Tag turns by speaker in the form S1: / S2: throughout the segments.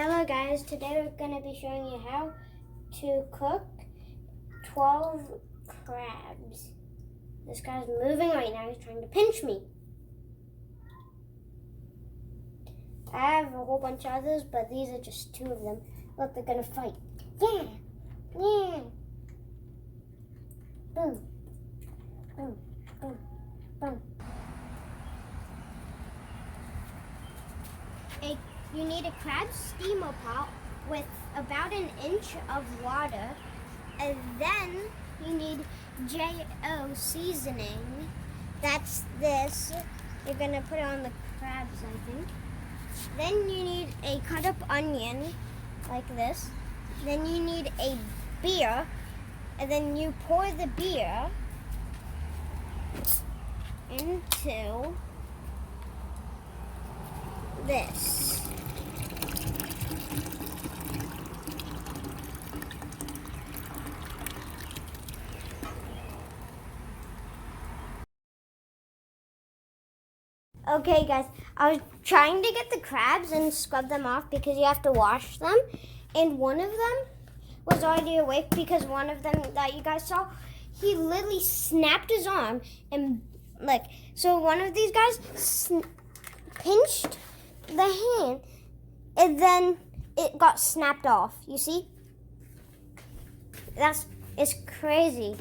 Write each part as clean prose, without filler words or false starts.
S1: Hello guys, today we're going to be showing you how to cook 12 crabs. This guy's moving right now, he's trying to pinch me. I have a whole bunch of others, but these are just two of them. Look, they're going to fight. Yeah, yeah. Boom, boom, boom, boom. You need a crab steamer pot with about an inch of water, and then you need J.O. seasoning. That's this. You're gonna put it on the crabs, I think. Then you need a cut up onion, like this. Then you need a beer, and then you pour the beer into this. Okay guys, I was trying to get the crabs and scrub them off because you have to wash them. And one of them was already awake because one of them that you guys saw, he literally snapped his arm and so one of these guys pinched the hand and then it got snapped off. You see? It's crazy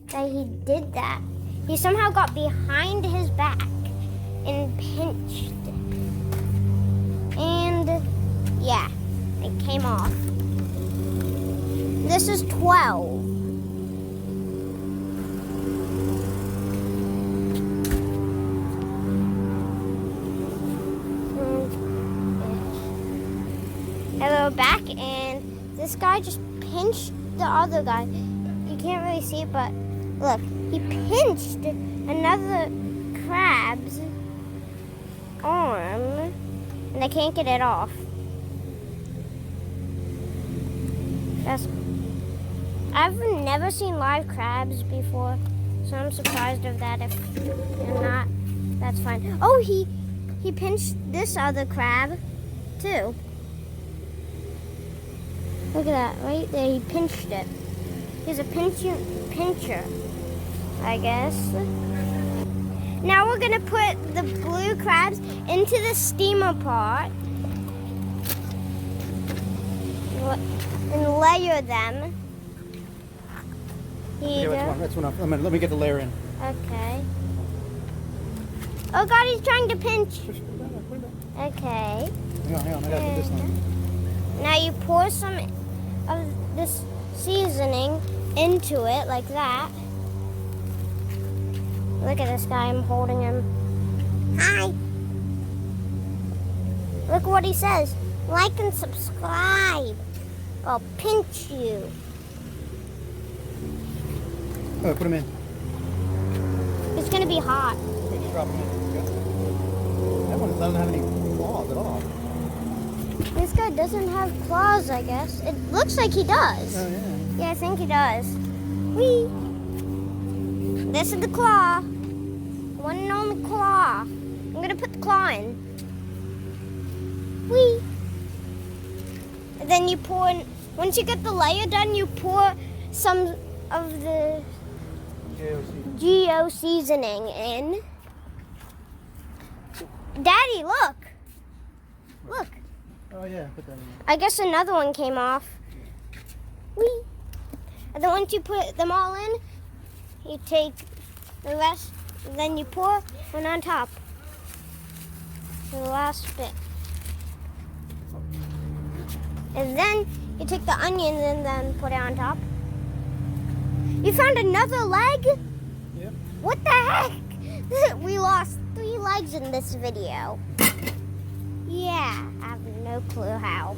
S1: that he did that. He somehow got behind his back and pinched. And yeah, it came off. This is 12. Hello, back, and this guy just pinched the other guy. You can't really see it, but look, he pinched another crab's arm, and I can't get it off. I've never seen live crabs before, so I'm surprised of that. If you're not, that's fine. Oh, he pinched this other crab too. Look at that, right there, he pinched it. He's a pincher, I guess. Now we're gonna put the blue crabs into the steamer pot and layer them.
S2: Here, that's one up. Let me get the layer in.
S1: Okay. Oh God, he's trying to pinch. Okay.
S2: Hang on, I gotta do this one.
S1: Now you pour some of this seasoning into it like that. Look at this guy, I'm holding him. Hi. Look what he says. Like and subscribe. I'll pinch you.
S2: Oh, put him in.
S1: It's gonna be hot.
S2: Just drop him in. That one doesn't have any claws at all.
S1: This guy doesn't have claws, I guess. It looks like he does.
S2: Oh, yeah.
S1: Yeah, I think he does. Whee! This is the claw. One and only claw. I'm gonna put the claw in. Whee! And then you pour in, once you get the layer done, you pour some of the J.O. seasoning in. Daddy, look! Look.
S2: Oh yeah, put that in.
S1: I guess another one came off. Whee! And then once you put them all in, you take the rest, and then you pour one on top. The last bit. And then you take the onions and then put it on top. You found another leg?
S2: Yep.
S1: What the heck? We lost 3 legs in this video. Yeah, I have no clue how.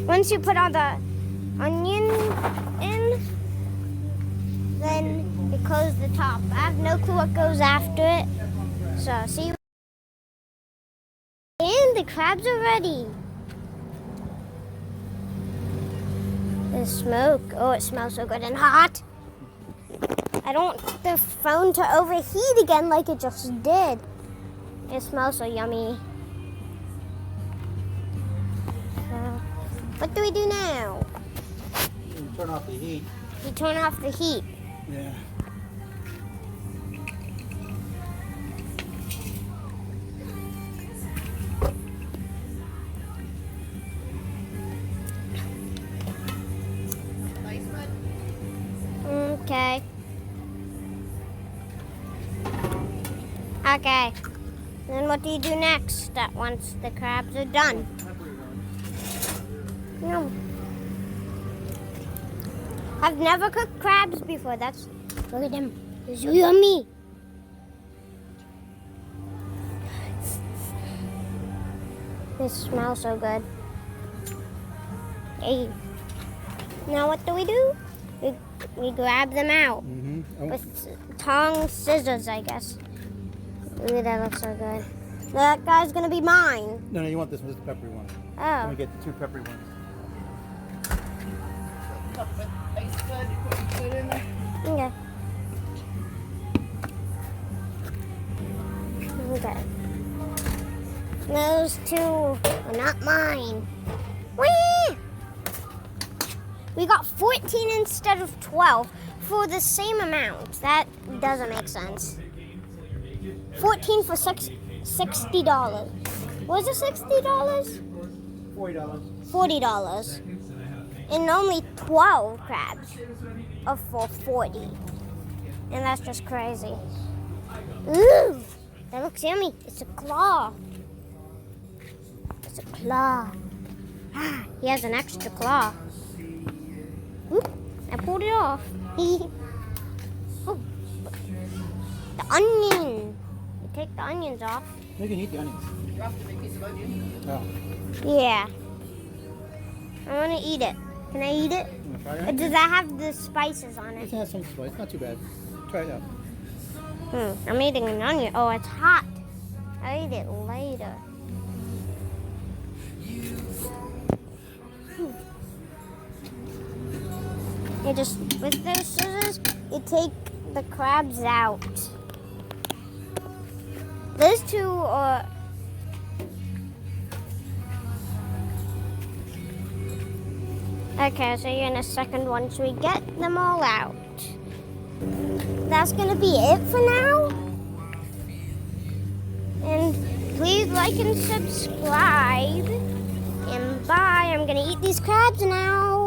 S1: Once you put all the onion in, then you close the top. I have no clue what goes after it. So, see you. And the crabs are ready. The smoke. Oh, it smells so good and hot. I don't want the phone to overheat again like it just did. It smells so yummy. what do we do now?
S2: You turn off the heat.
S1: You turn off the heat.
S2: Yeah.
S1: Okay. Okay. Then what do you do next once the crabs are done? No. I've never cooked crabs before. Look at them. They're so yummy. They smell so good. Hey. Now what do? We grab them out
S2: Mm-hmm. Oh,
S1: with tongs, scissors, I guess. Ooh, that looks so good. That guy's gonna be mine.
S2: no, you want this one. This is the peppery one.
S1: Oh.
S2: Let me get the 2 peppery ones.
S1: Okay. Okay. Those 2 are not mine. Whee! We got 14 instead of 12 for the same amount. That doesn't make sense. 14 for $60. Was it $60?
S2: $40.
S1: $40. And only 12 crabs are for 40. And that's just crazy. Ooh, that looks yummy. It's a claw. It's a claw. Ah, he has an extra claw. Oop, I pulled it off. Oh, the onion. You take the onions off.
S2: You can eat the onions.
S3: You dropped a big piece of onion.
S2: Oh.
S1: Yeah. I want to eat it. Can I eat it?
S2: You want to try
S1: Or
S2: it?
S1: does that have the spices on
S2: It
S1: it?
S2: has some spice. Not too bad. Try it out.
S1: I'm eating an onion. Oh, it's hot. I'll eat it later. You just, with those scissors, you take the crabs out. Those 2 are... Okay, so you're in a second once we get them all out. That's gonna be it for now. And please like and subscribe. And bye. I'm gonna eat these crabs now.